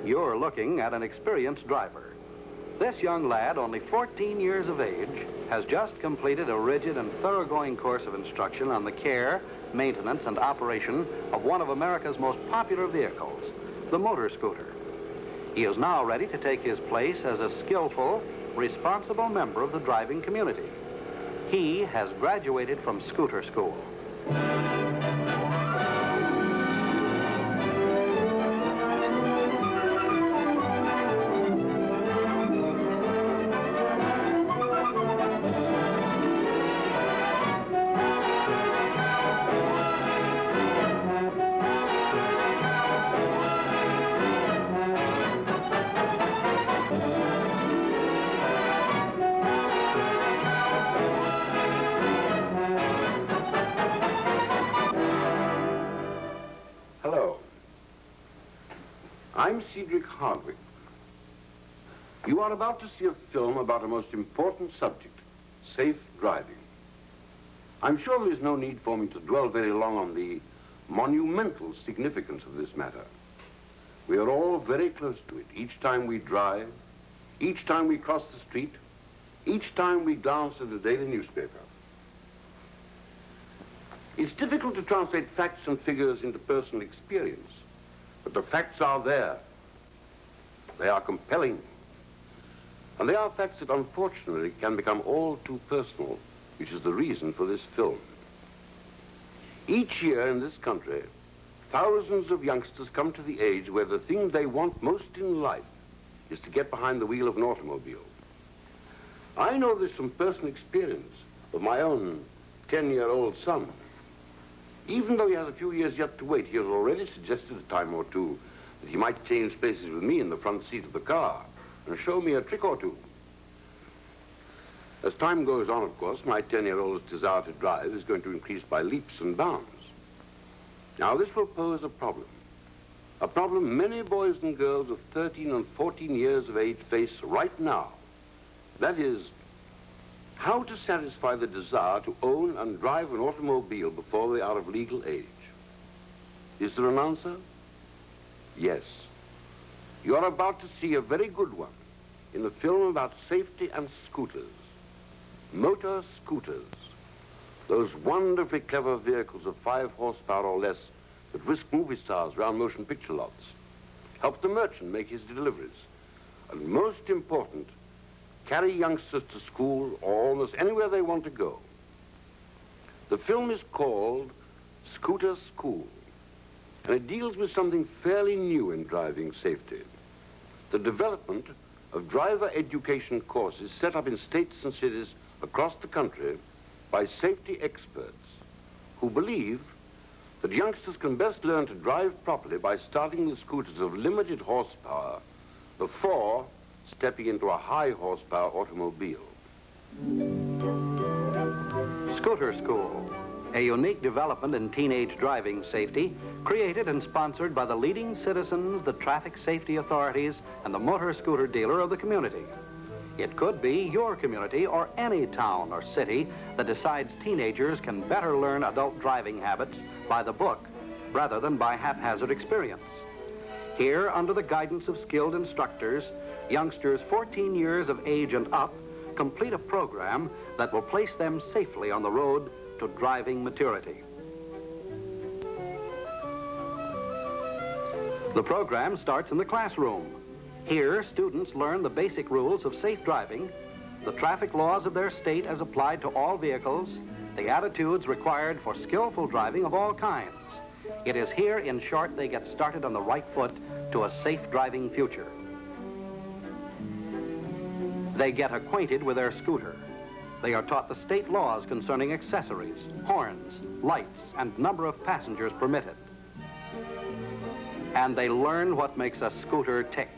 you're looking at an experienced driver. This young lad, only 14 years of age, has just completed a rigid and thoroughgoing course of instruction on the care, maintenance, and operation of one of America's most popular vehicles, the motor scooter. He is now ready to take his place as a skillful, responsible member of the driving community. He has graduated from scooter school. I'm Cedric Hardwick. You are about to see a film about a most important subject, safe driving. I'm sure there is no need for me to dwell very long on the monumental significance of this matter. We are all very close to it each time we drive, each time we cross the street, each time we glance at a daily newspaper. It's difficult to translate facts and figures into personal experience. But the facts are there. They are compelling. And they are facts that unfortunately can become all too personal, which is the reason for this film. Each year in this country, thousands of youngsters come to the age where the thing they want most in life is to get behind the wheel of an automobile. I know this from personal experience of my own 10-year-old son. Even though he has a few years yet to wait, he has already suggested a time or two that he might change places with me in the front seat of the car and show me a trick or two. As time goes on, of course, my 10-year-old's desire to drive is going to increase by leaps and bounds. Now, this will pose a problem many boys and girls of 13 and 14 years of age face right now. That is, how to satisfy the desire to own and drive an automobile before they are of legal age. Is there an answer? Yes. You are about to see a very good one in the film about safety and scooters. Motor scooters. Those wonderfully clever vehicles of 5 horsepower or less that whisk movie stars around motion picture lots, help the merchant make his deliveries, and most important, carry youngsters to school or almost anywhere they want to go. The film is called Scooter School, and it deals with something fairly new in driving safety. The development of driver education courses set up in states and cities across the country by safety experts who believe that youngsters can best learn to drive properly by starting with scooters of limited horsepower before stepping into a high horsepower automobile. Scooter School, a unique development in teenage driving safety, created and sponsored by the leading citizens, the traffic safety authorities, and the motor scooter dealer of the community. It could be your community or any town or city that decides teenagers can better learn adult driving habits by the book rather than by haphazard experience. Here, under the guidance of skilled instructors, youngsters 14 years of age and up complete a program that will place them safely on the road to driving maturity. The program starts in the classroom. Here, students learn the basic rules of safe driving, the traffic laws of their state as applied to all vehicles, the attitudes required for skillful driving of all kinds. It is here, in short, they get started on the right foot to a safe driving future. They get acquainted with their scooter. They are taught the state laws concerning accessories, horns, lights, and number of passengers permitted. And they learn what makes a scooter tick.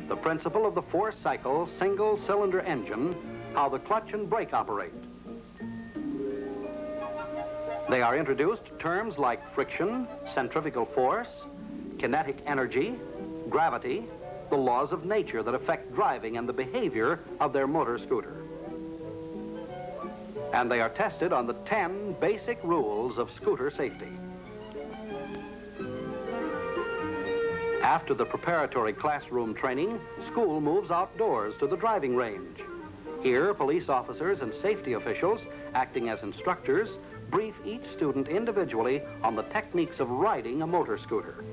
The principle of the 4-cycle, single-cylinder engine, how the clutch and brake operate. They are introduced to terms like friction, centrifugal force, kinetic energy, gravity, the laws of nature that affect driving and the behavior of their motor scooter. And they are tested on the 10 basic rules of scooter safety. After the preparatory classroom training, school moves outdoors to the driving range. Here, police officers and safety officials, acting as instructors, brief each student individually on the techniques of riding a motor scooter.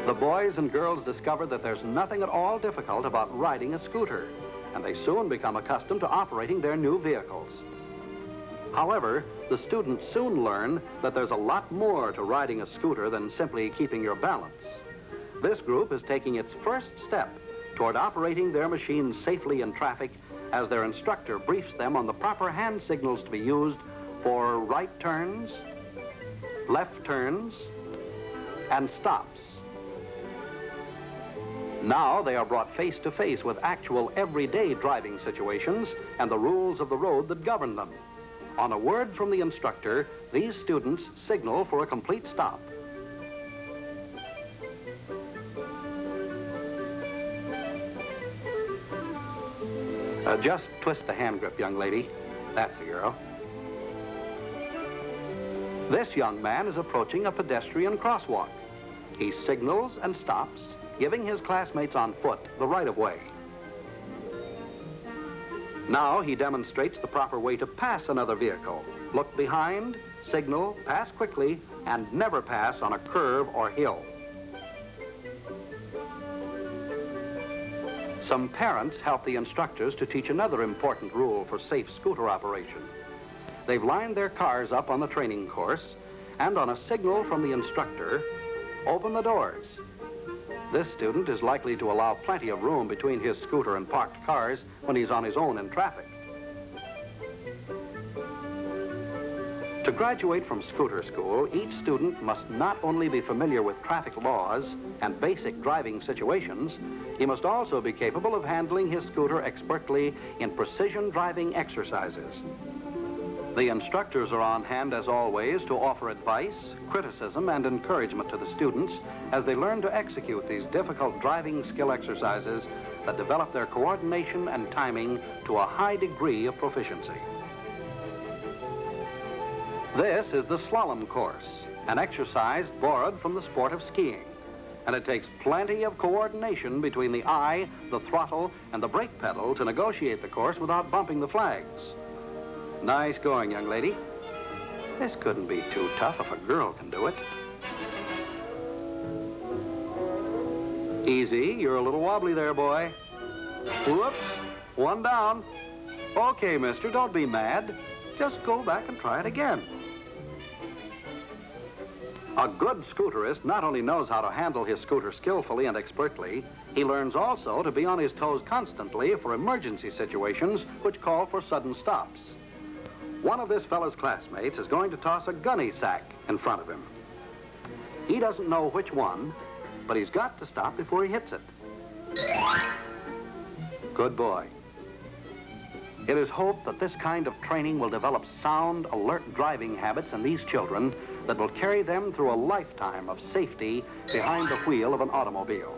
The boys and girls discover that there's nothing at all difficult about riding a scooter, and they soon become accustomed to operating their new vehicles. However, the students soon learn that there's a lot more to riding a scooter than simply keeping your balance. This group is taking its first step toward operating their machines safely in traffic as their instructor briefs them on the proper hand signals to be used for right turns, left turns, and stops. Now they are brought face to face with actual everyday driving situations and the rules of the road that govern them. On a word from the instructor, these students signal for a complete stop. Just twist the hand grip, young lady. That's the girl. This young man is approaching a pedestrian crosswalk. He signals and stops, giving his classmates on foot the right-of-way. Now he demonstrates the proper way to pass another vehicle. Look behind, signal, pass quickly, and never pass on a curve or hill. Some parents help the instructors to teach another important rule for safe scooter operation. They've lined their cars up on the training course, and on a signal from the instructor, open the doors. This student is likely to allow plenty of room between his scooter and parked cars when he's on his own in traffic. To graduate from scooter school, each student must not only be familiar with traffic laws and basic driving situations, he must also be capable of handling his scooter expertly in precision driving exercises. The instructors are on hand, as always, to offer advice, criticism, and encouragement to the students as they learn to execute these difficult driving skill exercises that develop their coordination and timing to a high degree of proficiency. This is the slalom course, an exercise borrowed from the sport of skiing, and it takes plenty of coordination between the eye, the throttle, and the brake pedal to negotiate the course without bumping the flags. Nice going, young lady. This couldn't be too tough if a girl can do it. Easy, you're a little wobbly there, boy. Whoops, one down. Okay, mister, don't be mad. Just go back and try it again. A good scooterist not only knows how to handle his scooter skillfully and expertly, he learns also to be on his toes constantly for emergency situations which call for sudden stops. One of this fellow's classmates is going to toss a gunny sack in front of him. He doesn't know which one, but he's got to stop before he hits it. Good boy. It is hoped that this kind of training will develop sound, alert driving habits in these children that will carry them through a lifetime of safety behind the wheel of an automobile.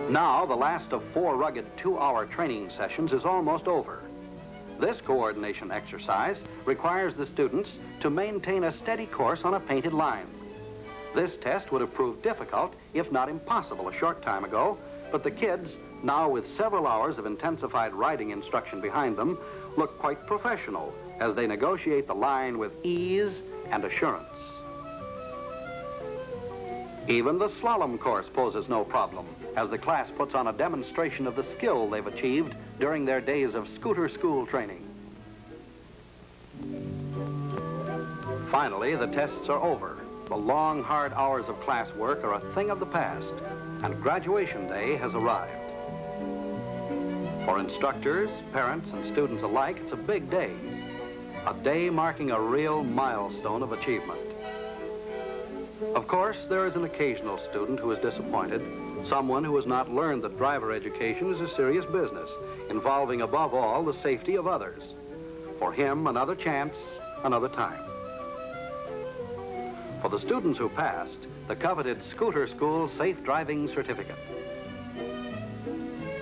Now, the last of 4 rugged 2-hour training sessions is almost over. This coordination exercise requires the students to maintain a steady course on a painted line. This test would have proved difficult, if not impossible, a short time ago, but the kids, now with several hours of intensified riding instruction behind them, look quite professional as they negotiate the line with ease and assurance. Even the slalom course poses no problem, as the class puts on a demonstration of the skill they've achieved during their days of scooter school training. Finally, the tests are over. The long, hard hours of class work are a thing of the past, and graduation day has arrived. For instructors, parents, and students alike, it's a big day. A day marking a real milestone of achievement. Of course, there is an occasional student who is disappointed, someone who has not learned that driver education is a serious business, involving above all the safety of others. For him, another chance, another time. For the students who passed, the coveted Scooter School Safe Driving Certificate.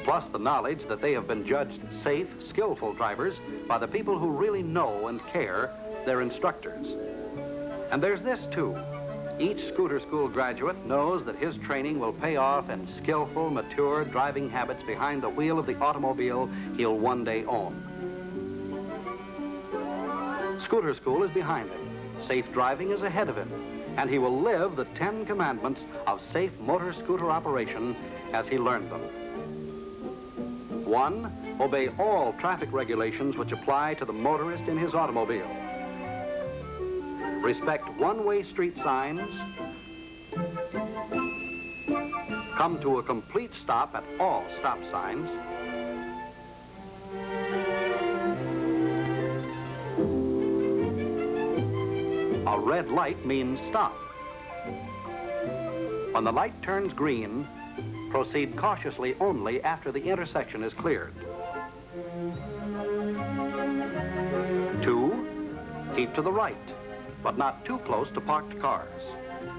Plus the knowledge that they have been judged safe, skillful drivers by the people who really know and care, their instructors. And there's this, too. Each scooter school graduate knows that his training will pay off in skillful, mature driving habits behind the wheel of the automobile he'll one day own. Scooter school is behind him. Safe driving is ahead of him. And he will live the 10 commandments of safe motor scooter operation as he learned them. 1, obey all traffic regulations which apply to the motorist in his automobile. Respect one-way street signs. Come to a complete stop at all stop signs. A red light means stop. When the light turns green, proceed cautiously only after the intersection is cleared. 2, keep to the right, but not too close to parked cars.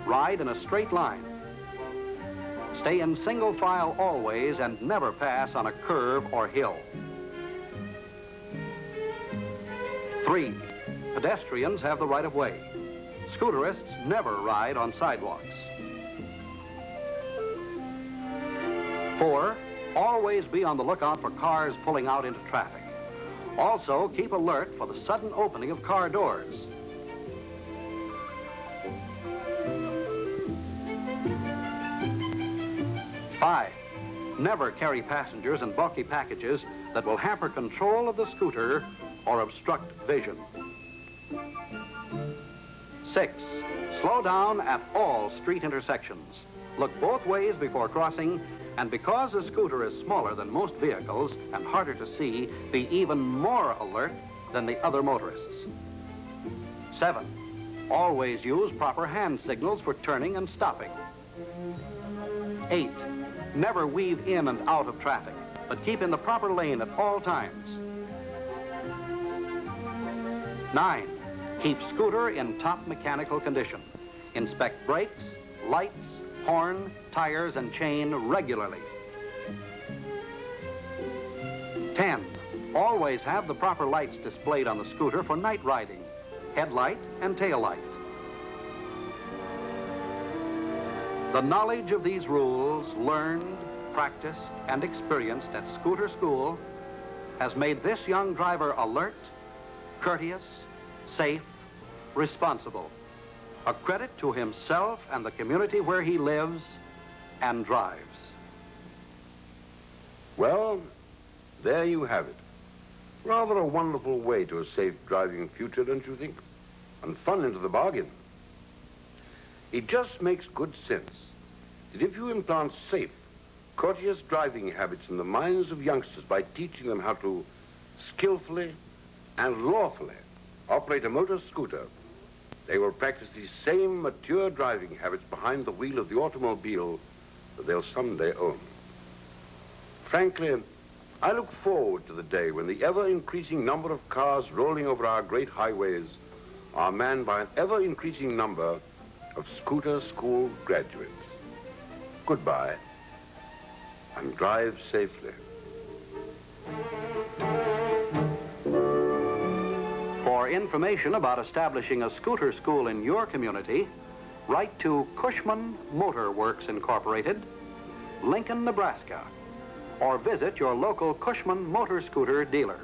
Ride in a straight line. Stay in single file always and never pass on a curve or hill. 3, pedestrians have the right of way. Scooterists never ride on sidewalks. 4, always be on the lookout for cars pulling out into traffic. Also, keep alert for the sudden opening of car doors. 5, never carry passengers and bulky packages that will hamper control of the scooter or obstruct vision. 6, slow down at all street intersections. Look both ways before crossing, and because the scooter is smaller than most vehicles and harder to see, be even more alert than the other motorists. 7, always use proper hand signals for turning and stopping. 8, never weave in and out of traffic, but keep in the proper lane at all times. 9, keep scooter in top mechanical condition. Inspect brakes, lights, horn, tires, and chain regularly. 10, always have the proper lights displayed on the scooter for night riding, headlight and tail light. The knowledge of these rules, learned, practiced, and experienced at scooter school, has made this young driver alert, courteous, safe, responsible. A credit to himself and the community where he lives and drives. Well, there you have it. Rather a wonderful way to a safe driving future, don't you think? And fun into the bargain. It just makes good sense that if you implant safe, courteous driving habits in the minds of youngsters by teaching them how to skillfully and lawfully operate a motor scooter, they will practice these same mature driving habits behind the wheel of the automobile that they'll someday own. Frankly, I look forward to the day when the ever-increasing number of cars rolling over our great highways are manned by an ever-increasing number of scooter school graduates. Goodbye, and drive safely. For information about establishing a scooter school in your community, write to Cushman Motor Works Incorporated, Lincoln, Nebraska, or visit your local Cushman motor scooter dealer.